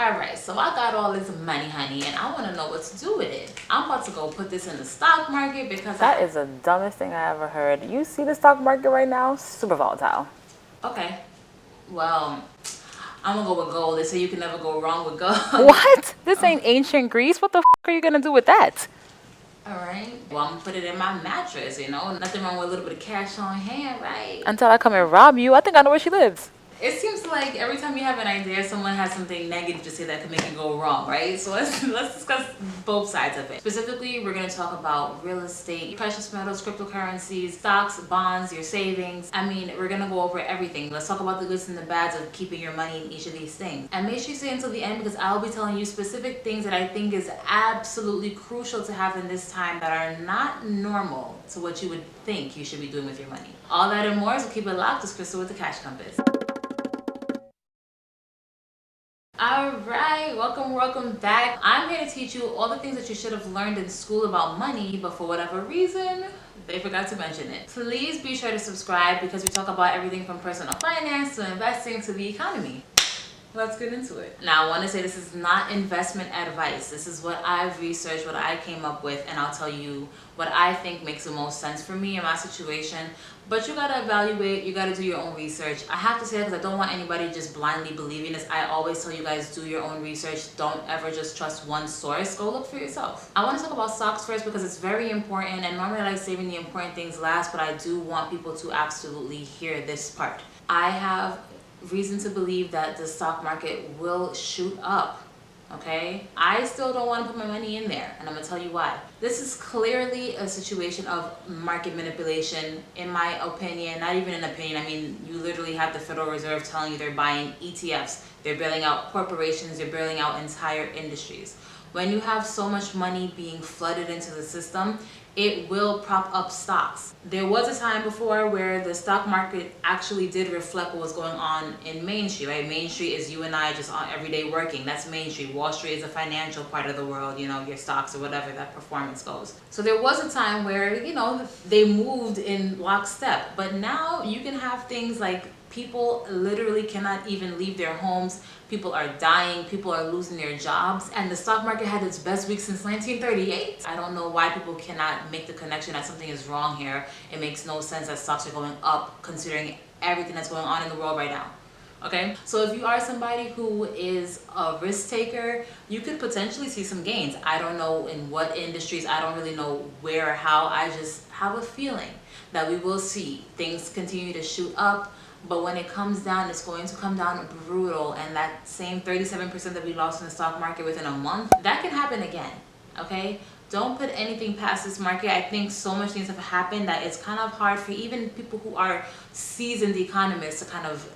All right, so I got all this money, honey, and I want to know what to do with it. I'm about to go put this in the stock market because That is the dumbest thing I ever heard. You see the stock market right now? Super volatile. Okay, well, I'm gonna go with gold. They say you can never go wrong with gold. What? This ain't ancient Greece. What the are you gonna do with that? All right. Well, I'm gonna put it in my mattress. Nothing wrong with a little bit of cash on hand, right? Until I come and rob you, I think I know where she lives. It seems like every time you have an idea, someone has something negative to say that could make it go wrong, right? So let's discuss both sides of it. Specifically, we're going to talk about real estate, precious metals, cryptocurrencies, stocks, bonds, your savings. I mean, we're going to go over everything. Let's talk about the goods and the bads of keeping your money in each of these things. And make sure you stay until the end because I'll be telling you specific things that I think is absolutely crucial to have in this time that are not normal to what you would think you should be doing with your money. All that and more, so keep it locked. It's Crystal with the Cash Compass. All right, welcome back. I'm here to teach you all the things that you should have learned in school about money, but for whatever reason, they forgot to mention it. Please be sure to subscribe because we talk about everything from personal finance to investing to the economy. Let's get into it. Now, I want to say this is not investment advice. This is what I've researched, what I came up with, and I'll tell you what I think makes the most sense for me in my situation. But you gotta evaluate, you gotta do your own research. I have to say that because I don't want anybody just blindly believing this. I always tell you guys, do your own research. Don't ever just trust one source. Go look for yourself. I want to talk about stocks first because it's very important, and normally I like saving the important things last, but I do want people to absolutely hear this part. I have reason to believe that the stock market will shoot up. Okay, I still don't want to put my money in there, and I'm gonna tell you why. This is clearly a situation of market manipulation, in my opinion. Not even an opinion. I mean, you literally have the Federal Reserve telling you they're buying ETFs, they're bailing out corporations, they're bailing out entire industries. When you have so much money being flooded into the system, it will prop up stocks. There was a time before where the stock market actually did reflect what was going on in Main Street, right? Main Street is you and I just on everyday working. That's Main Street. Wall Street is the financial part of the world, your stocks or whatever that performance goes. So there was a time where, they moved in lockstep. But now you can have things like people literally cannot even leave their homes. People are dying. People are losing their jobs. And the stock market had its best week since 1938. I don't know why people cannot make the connection that something is wrong here. It makes no sense that stocks are going up considering everything that's going on in the world right now. Okay, so if you are somebody who is a risk taker, you could potentially see some gains. I don't know in what industries, I don't really know where or how. I just have a feeling that we will see things continue to shoot up. But when it comes down, it's going to come down brutal. And that same 37% that we lost in the stock market within a month, that can happen again. Okay? Don't put anything past this market. I think so much things have happened that it's kind of hard for even people who are seasoned economists to kind of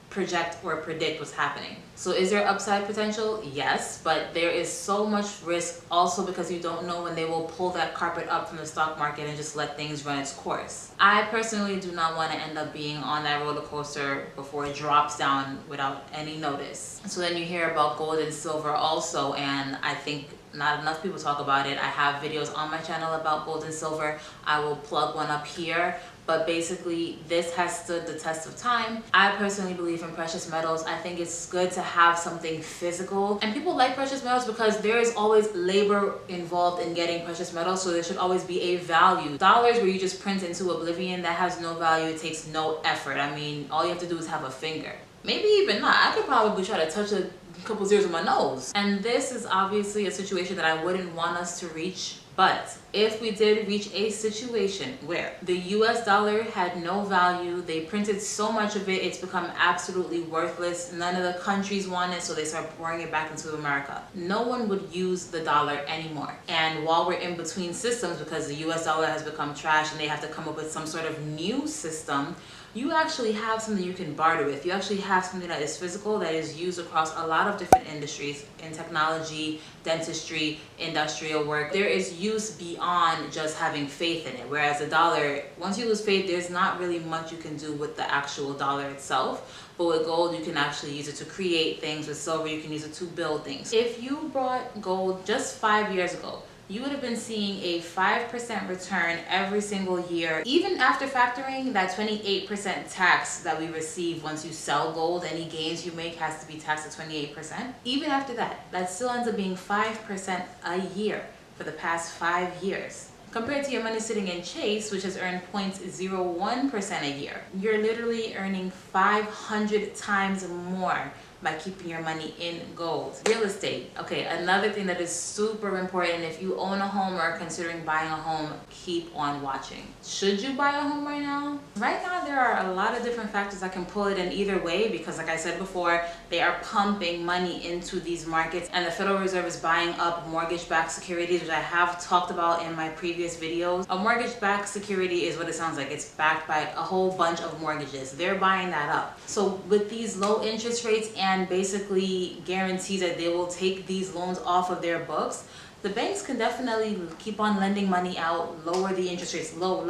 project or predict what's happening. So is there upside potential? Yes, but there is so much risk also because you don't know when they will pull that carpet up from the stock market and just let things run its course. I personally do not want to end up being on that roller coaster before it drops down without any notice. So then you hear about gold and silver also, and I think not enough people talk about it. I have videos on my channel about gold and silver. I will plug one up here. But basically, this has stood the test of time. I personally believe in precious metals. I think it's good to have something physical. And people like precious metals because there is always labor involved in getting precious metals. So there should always be a value. Dollars where you just print into oblivion, that has no value. It takes no effort. I mean, all you have to do is have a finger. Maybe even not. I could probably try to touch a couple zeros with my nose. And this is obviously a situation that I wouldn't want us to reach. But if we did reach a situation where the US dollar had no value, they printed so much of it, it's become absolutely worthless. None of the countries want it, so they start pouring it back into America. No one would use the dollar anymore. And while we're in between systems, because the US dollar has become trash and they have to come up with some sort of new system, you actually have something you can barter with. You actually have something that is physical, that is used across a lot of different industries, in technology, dentistry, industrial work. There is use beyond just having faith in it. Whereas the dollar, once you lose faith, there's not really much you can do with the actual dollar itself. But with gold, you can actually use it to create things. With silver, you can use it to build things. If you bought gold just 5 years ago, you would have been seeing a 5% return every single year. Even after factoring that 28% tax that we receive once you sell gold, any gains you make has to be taxed at 28%. Even after that, that still ends up being 5% a year for the past 5 years. Compared to your money sitting in Chase, which has earned 0.01% a year, you're literally earning 500 times more by keeping your money in gold. Real estate. Okay, another thing that is super important. If you own a home or are considering buying a home, keep on watching. Should you buy a home right now? Right now, there are a lot of different factors that can pull it in either way, because like I said before, they are pumping money into these markets, and the Federal Reserve is buying up mortgage-backed securities, which I have talked about in my previous videos. A mortgage-backed security is what it sounds like. It's backed by a whole bunch of mortgages. They're buying that up. So with these low interest rates and basically guarantees that they will take these loans off of their books, the banks can definitely keep on lending money out, lower the interest rates low,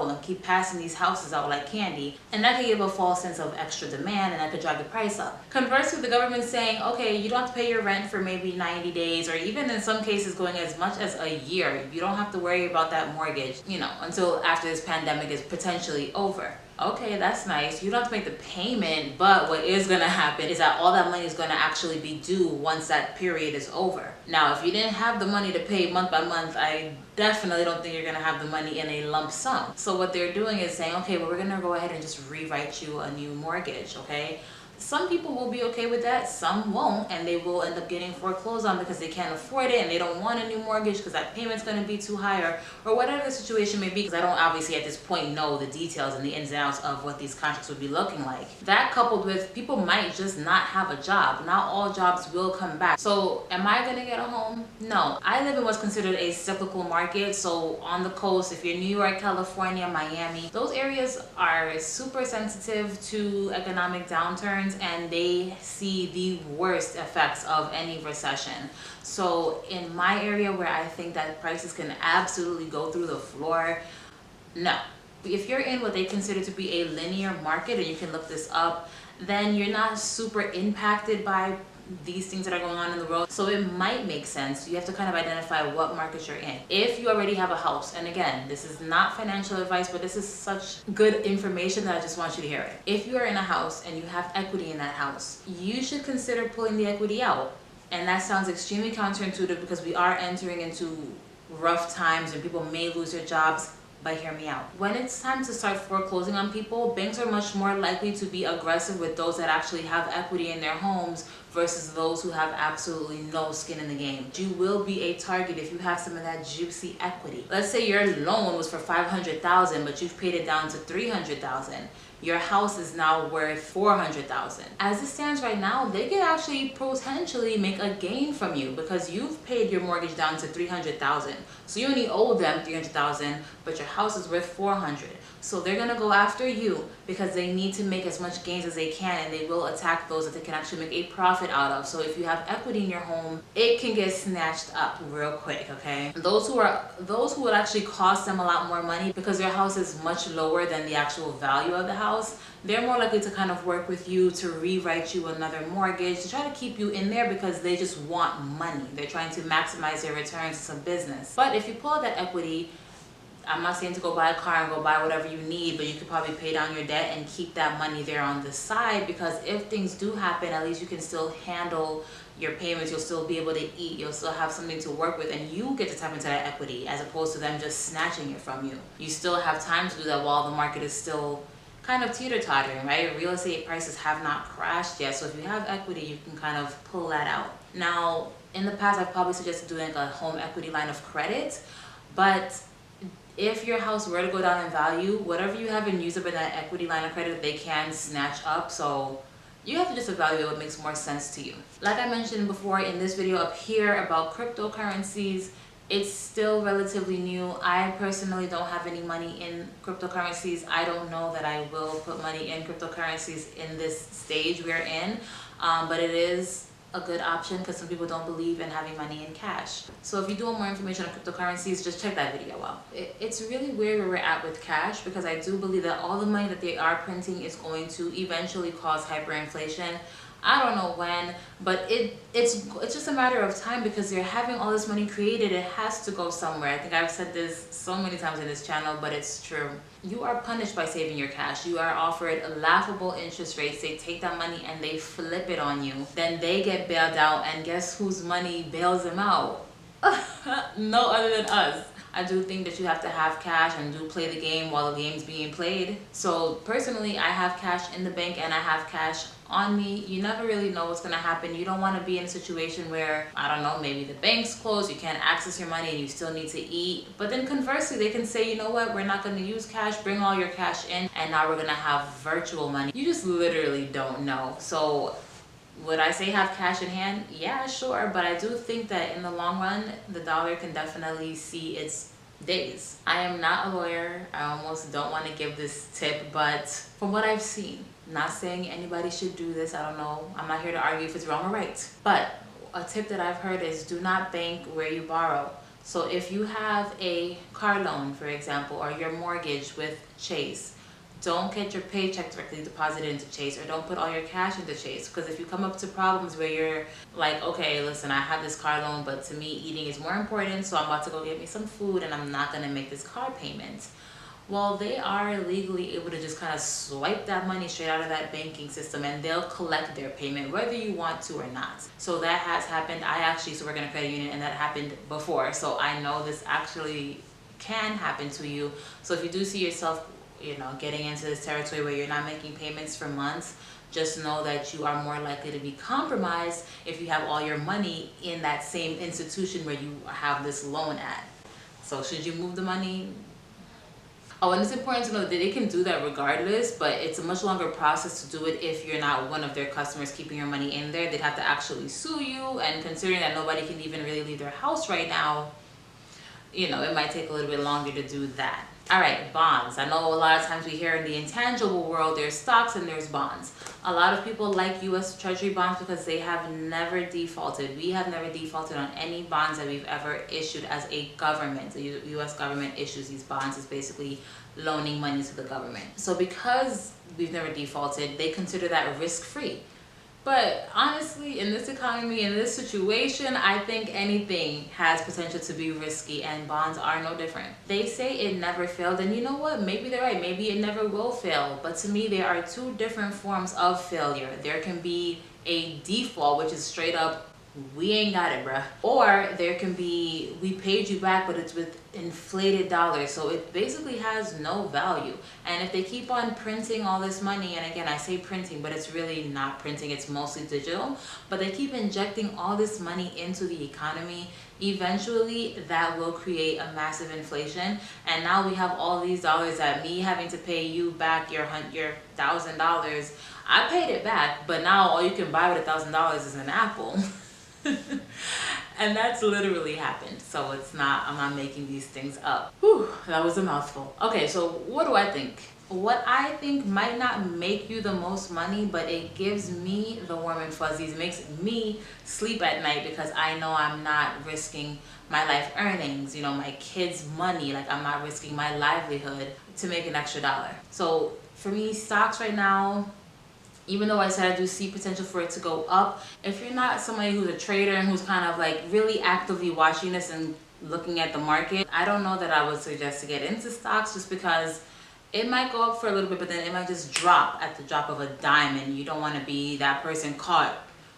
and keep passing these houses out like candy. And that could give a false sense of extra demand, and that could drive the price up. Conversely, the government saying, okay, you don't have to pay your rent for maybe 90 days, or even in some cases going as much as a year. You don't have to worry about that mortgage, until after this pandemic is potentially over. Okay, that's nice. You don't have to make the payment, but what is going to happen is that all that money is going to actually be due once that period is over. Now, if you didn't have the money to pay month by month, I definitely don't think you're going to have the money in a lump sum. So what they're doing is saying, okay, well, we're going to go ahead and just rewrite you a new mortgage, okay? Some people will be okay with that, some won't, and they will end up getting foreclosed on because they can't afford it and they don't want a new mortgage because that payment's going to be too high, or whatever the situation may be, because I don't obviously at this point know the details and the ins and outs of what these contracts would be looking like. That coupled with people might just not have a job. Not all jobs will come back. So am I going to get a home? No. I live in what's considered a cyclical market, so on the coast, if you're New York, California, Miami, those areas are super sensitive to economic downturns, and they see the worst effects of any recession. So in my area where I think that prices can absolutely go through the floor, no. If you're in what they consider to be a linear market, and you can look this up, then you're not super impacted by these things that are going on in the world. So it might make sense. You have to kind of identify what market you're in. If you already have a house, and again, this is not financial advice, but this is such good information that I just want you to hear it. If you are in a house and you have equity in that house, you should consider pulling the equity out. And that sounds extremely counterintuitive because we are entering into rough times and people may lose their jobs. But hear me out. When it's time to start foreclosing on people, banks are much more likely to be aggressive with those that actually have equity in their homes versus those who have absolutely no skin in the game. You will be a target if you have some of that juicy equity. Let's say your loan was for $500,000, but you've paid it down to $300,000. Your house is now worth $400,000. As it stands right now, they could actually potentially make a gain from you because you've paid your mortgage down to $300,000. So you only owe them $300,000, but your house is worth $400,000. So they're gonna go after you because they need to make as much gains as they can, and they will attack those that they can actually make a profit out of. So if you have equity in your home, it can get snatched up real quick, okay? Those who would actually cost them a lot more money because their house is much lower than the actual value of the house, they're more likely to kind of work with you to rewrite you another mortgage to try to keep you in there because they just want money. They're trying to maximize their returns to some business. But if you pull out that equity, I'm not saying to go buy a car and go buy whatever you need, but you could probably pay down your debt and keep that money there on the side, because if things do happen, at least you can still handle your payments. You'll still be able to eat. You'll still have something to work with, and you get to tap into that equity as opposed to them just snatching it from you. You still have time to do that while the market is still kind of teeter-tottering, right? Real estate prices have not crashed yet, so if you have equity, you can kind of pull that out. Now, in the past, I've probably suggested doing a home equity line of credit, but if your house were to go down in value, whatever you have and use up in that equity line of credit, they can snatch up. So you have to just evaluate what makes more sense to you. Like I mentioned before in this video up here about cryptocurrencies, it's still relatively new. I personally don't have any money in cryptocurrencies. I don't know that I will put money in cryptocurrencies in this stage we're in, but it is a good option because some people don't believe in having money in cash. So if you do want more information on cryptocurrencies, just check that video out. It's really weird where we're at with cash, because I do believe that all the money that they are printing is going to eventually cause hyperinflation. I don't know when, but it's just a matter of time because they're having all this money created. It has to go somewhere. I think I've said this so many times in this channel, but it's true. You are punished by saving your cash. You are offered laughable interest rates. They take that money and they flip it on you. Then they get bailed out, and guess whose money bails them out? No other than us. I do think that you have to have cash and do play the game while the game's being played. So personally, I have cash in the bank and I have cash on me. You never really know what's gonna happen. You don't want to be in a situation where, I don't know, maybe the bank's closed, you can't access your money and you still need to eat. But then conversely, they can say, you know what, we're not gonna use cash, bring all your cash in, and now we're gonna have virtual money. You just literally don't know. So would I say have cash in hand? Yeah, sure. But I do think that in the long run, the dollar can definitely see its days. I am not a lawyer. I almost don't want to give this tip, but from what I've seen, not saying anybody should do this. I don't know. I'm not here to argue if it's wrong or right. But a tip that I've heard is do not bank where you borrow. So if you have a car loan, for example, or your mortgage with Chase, don't get your paycheck directly deposited into Chase, or don't put all your cash into Chase. Because if you come up to problems where you're like, okay, listen, I have this car loan, but to me eating is more important, so I'm about to go get me some food and I'm not going to make this car payment. Well, they are legally able to just kind of swipe that money straight out of that banking system and they'll collect their payment whether you want to or not. So that has happened. I actually used to work in a credit union and that happened before. So I know this actually can happen to you. So if you do see yourself, you know, getting into this territory where you're not making payments for months, just know that you are more likely to be compromised if you have all your money in that same institution where you have this loan at. So should you move the money? Oh, and it's important to know that they can do that regardless, but it's a much longer process to do it if you're not one of their customers keeping your money in there. They'd have to actually sue you, and considering that nobody can even really leave their house right now, you know, it might take a little bit longer to do that. All right, bonds. I know a lot of times we hear in the intangible world, there's stocks and there's bonds. A lot of people like U.S. Treasury bonds because they have never defaulted. We have never defaulted on any bonds that we've ever issued as a government. The U.S. government issues these bonds. It's basically loaning money to the government. So because we've never defaulted, they consider that risk-free. But honestly, in this economy, in this situation, I think anything has potential to be risky, and bonds are no different. They say it never failed, and you know what? Maybe they're right. Maybe it never will fail. But to me, there are two different forms of failure. There can be a default, which is straight up, we ain't got it, bruh. Or there can be, we paid you back, but it's with inflated dollars. So it basically has no value. And if they keep on printing all this money, and again, I say printing, but it's really not printing, it's mostly digital. But they keep injecting all this money into the economy. Eventually, that will create a massive inflation. And now we have all these dollars that me having to pay you back your $1,000. I paid it back, but now all you can buy with $1,000 is an apple. And that's literally happened. So it's not, I'm not making these things up. Whew, that was a mouthful. Okay, so what do I think? What I think might not make you the most money, but it gives me the warm and fuzzies. It makes me sleep at night because I know I'm not risking my life earnings, you know, my kids' money. Like, I'm not risking my livelihood to make an extra dollar. So for me, stocks right now, even though I said I do see potential for it to go up, if you're not somebody who's a trader and who's kind of like really actively watching this and looking at the market, I don't know that I would suggest to get into stocks, just because it might go up for a little bit, but then it might just drop at the drop of a dime, and you don't want to be that person caught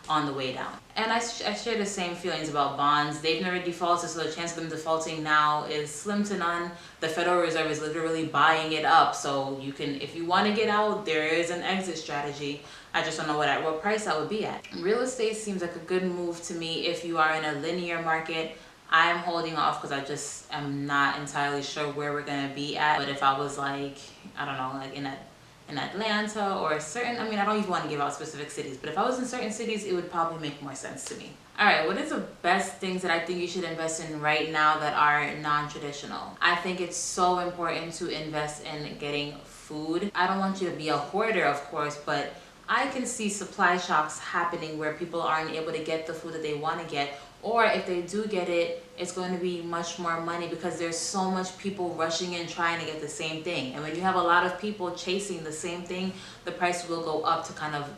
on the way down. And I share the same feelings about bonds. They've never defaulted, so the chance of them defaulting now is slim to none. The Federal Reserve is literally buying it up, so you can, if you want to get out, there is an exit strategy. I just don't know what price that would be at. Real estate seems like a good move to me if you are in a linear market. I'm holding off because I just am not entirely sure where we're gonna be at. But if I was like, I don't know, like in Atlanta or certain, I mean, I don't even want to give out specific cities, but if I was in certain cities, it would probably make more sense to me. All right, what is the best things that I think you should invest in right now that are non-traditional? I think it's so important to invest in getting food. I don't want you to be a hoarder, of course, but I can see supply shocks happening where people aren't able to get the food that they want to get, or if they do get it, it's going to be much more money because there's so much people rushing in trying to get the same thing. And when you have a lot of people chasing the same thing, the price will go up to kind of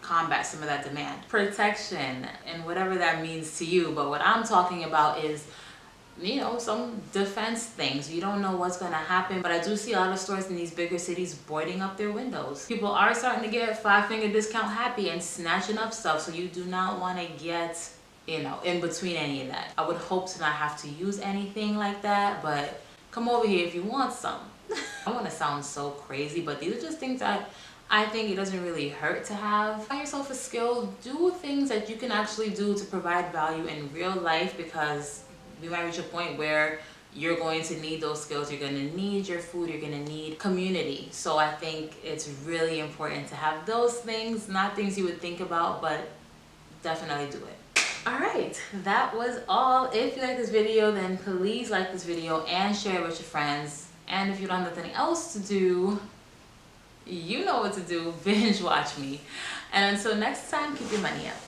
combat some of that demand. Protection, and whatever that means to you, but what I'm talking about is, you know, some defense things. You don't know what's gonna happen, but I do see a lot of stores in these bigger cities boarding up their windows. People are starting to get 5-finger discount happy and snatching up stuff, so you do not want to get, you know, in between any of that. I would hope to not have to use anything like that, but come over here if you want some. I don't want to sound so crazy, but these are just things that I think it doesn't really hurt to have. Find yourself a skill, do things that you can actually do to provide value in real life, because we might reach a point where you're going to need those skills. You're going to need your food. You're going to need community. So I think it's really important to have those things, not things you would think about, but definitely do it. All right, that was all. If you like this video, then please like this video and share it with your friends. And if you don't have nothing else to do, you know what to do. Binge watch me. And until next time, keep your money up.